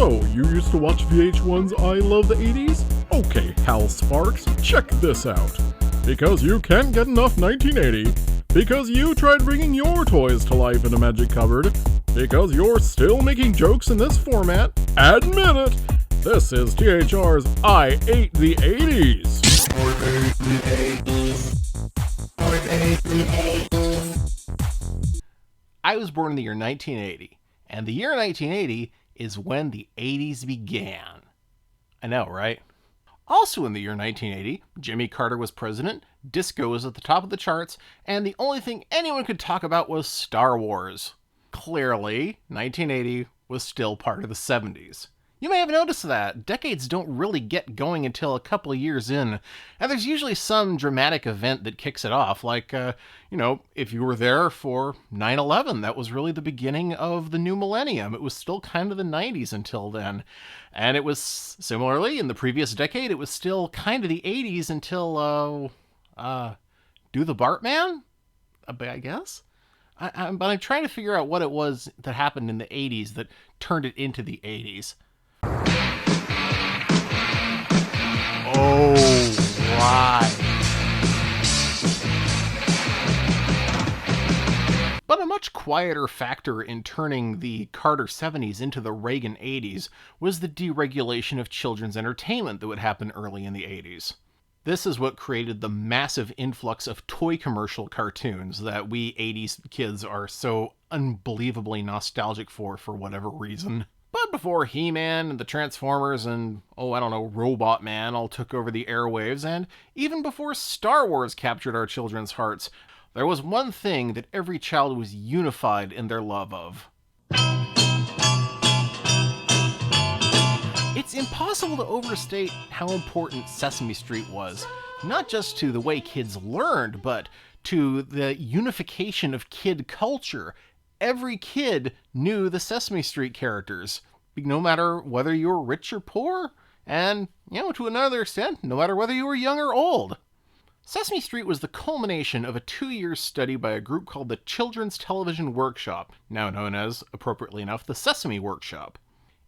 So, you used to watch VH1's I Love the 80s? Okay, Hal Sparks, check this out. Because you can't get enough 1980. Because you tried bringing your toys to life in a magic cupboard. Because you're still making jokes in this format. Admit it! This is THR's I Ate the 80s. I was born in the year 1980, and the year 1980 is when the 80s began. I know, right? Also in the year 1980, Jimmy Carter was president, disco was at the top of the charts, and the only thing anyone could talk about was Star Wars. Clearly, 1980 was still part of the 70s. You may have noticed that decades don't really get going until a couple of years in, and there's usually some dramatic event that kicks it off, like, if you were there for 9/11, that was really the beginning of the new millennium. It was still kind of the 90s until then. And it was, similarly, in the previous decade, it was still kind of the 80s until, Do the Bartman? I guess? But I'm trying to figure out what it was that happened in the 80s that turned it into the 80s. Oh, right. But a much quieter factor in turning the Carter 70s into the Reagan 80s was the deregulation of children's entertainment that would happen early in the 80s. This is what created the massive influx of toy commercial cartoons that we 80s kids are so unbelievably nostalgic for whatever reason. But before He-Man and the Transformers and, Robot Man all took over the airwaves, and even before Star Wars captured our children's hearts, there was one thing that every child was unified in their love of. It's impossible to overstate how important Sesame Street was, not just to the way kids learned, but to the unification of kid culture. Every kid knew the Sesame Street characters, no matter whether you were rich or poor, and, to another extent, no matter whether you were young or old. Sesame Street was the culmination of a 2-year study by a group called the Children's Television Workshop, now known as, appropriately enough, the Sesame Workshop.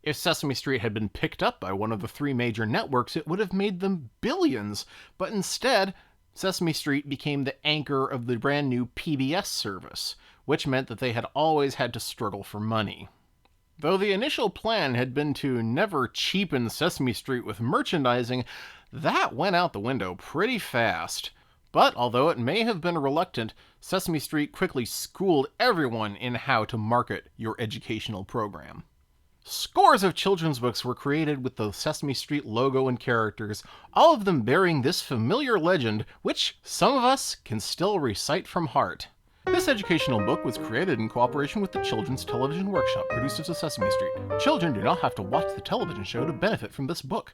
If Sesame Street had been picked up by one of the 3 major networks, it would have made them billions, but instead, Sesame Street became the anchor of the brand new PBS service, which meant that they had always had to struggle for money. Though the initial plan had been to never cheapen Sesame Street with merchandising, that went out the window pretty fast. But although it may have been reluctant, Sesame Street quickly schooled everyone in how to market your educational program. Scores of children's books were created with the Sesame Street logo and characters, all of them bearing this familiar legend, which some of us can still recite from heart. This educational book was created in cooperation with the Children's Television Workshop, producers of Sesame Street. Children do not have to watch the television show to benefit from this book.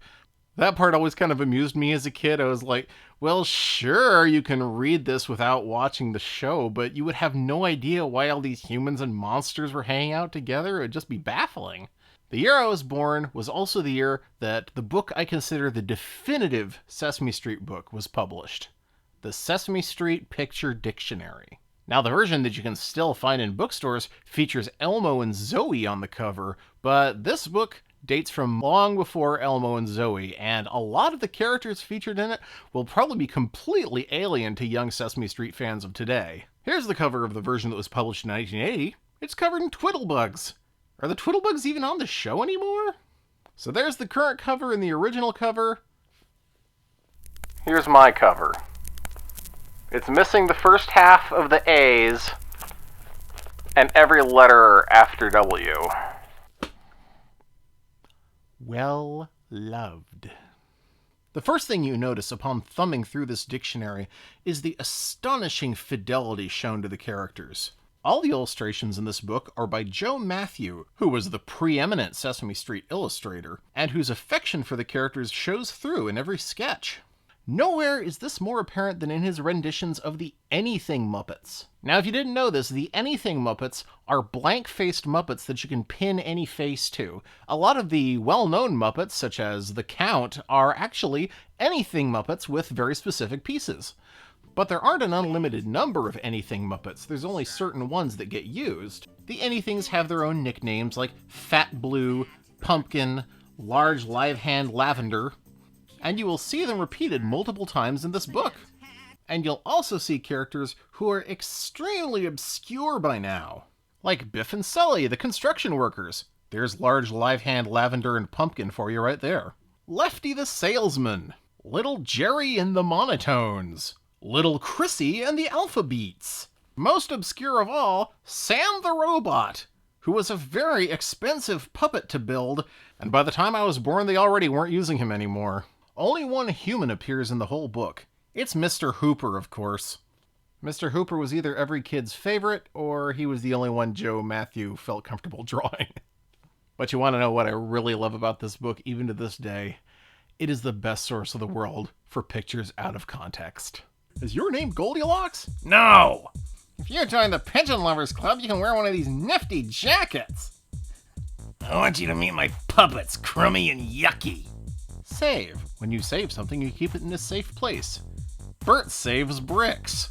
That part always kind of amused me as a kid. I was like, well, sure, you can read this without watching the show, but you would have no idea why all these humans and monsters were hanging out together. It would just be baffling. The year I was born was also the year that the book I consider the definitive Sesame Street book was published. The Sesame Street Picture Dictionary. Now, the version that you can still find in bookstores features Elmo and Zoe on the cover, but this book dates from long before Elmo and Zoe, and a lot of the characters featured in it will probably be completely alien to young Sesame Street fans of today. Here's the cover of the version that was published in 1980. It's covered in Twiddlebugs. Are the Twiddlebugs even on the show anymore? So there's the current cover and the original cover. Here's my cover. It's missing the first half of the A's and every letter after W. Well loved. The first thing you notice upon thumbing through this dictionary is the astonishing fidelity shown to the characters. All the illustrations in this book are by Joe Matthew, who was the preeminent Sesame Street illustrator, and whose affection for the characters shows through in every sketch. Nowhere is this more apparent than in his renditions of the Anything Muppets. Now, if you didn't know this, the Anything Muppets are blank-faced Muppets that you can pin any face to. A lot of the well-known Muppets, such as the Count, are actually Anything Muppets with very specific pieces. But there aren't an unlimited number of Anything Muppets. There's only certain ones that get used. The Anythings have their own nicknames like Fat Blue, Pumpkin, Large Live Hand Lavender, and you will see them repeated multiple times in this book. And you'll also see characters who are extremely obscure by now, like Biff and Sully, the construction workers. There's Large Live Hand Lavender and Pumpkin for you right there. Lefty the salesman, Little Jerry and the Monotones, Little Chrissy and the Alphabeats. Most obscure of all, Sam the Robot, who was a very expensive puppet to build, and by the time I was born they already weren't using him anymore. Only one human appears in the whole book. It's Mr. Hooper, of course. Mr. Hooper was either every kid's favorite, or he was the only one Joe Matthew felt comfortable drawing. But you want to know what I really love about this book, even to this day? It is the best source of the world for pictures out of context. Is your name Goldilocks? No! If you join the Pigeon Lovers Club, you can wear one of these nifty jackets. I want you to meet my puppets, Crummy and Yucky. Save. When you save something, you keep it in a safe place. Bert saves bricks.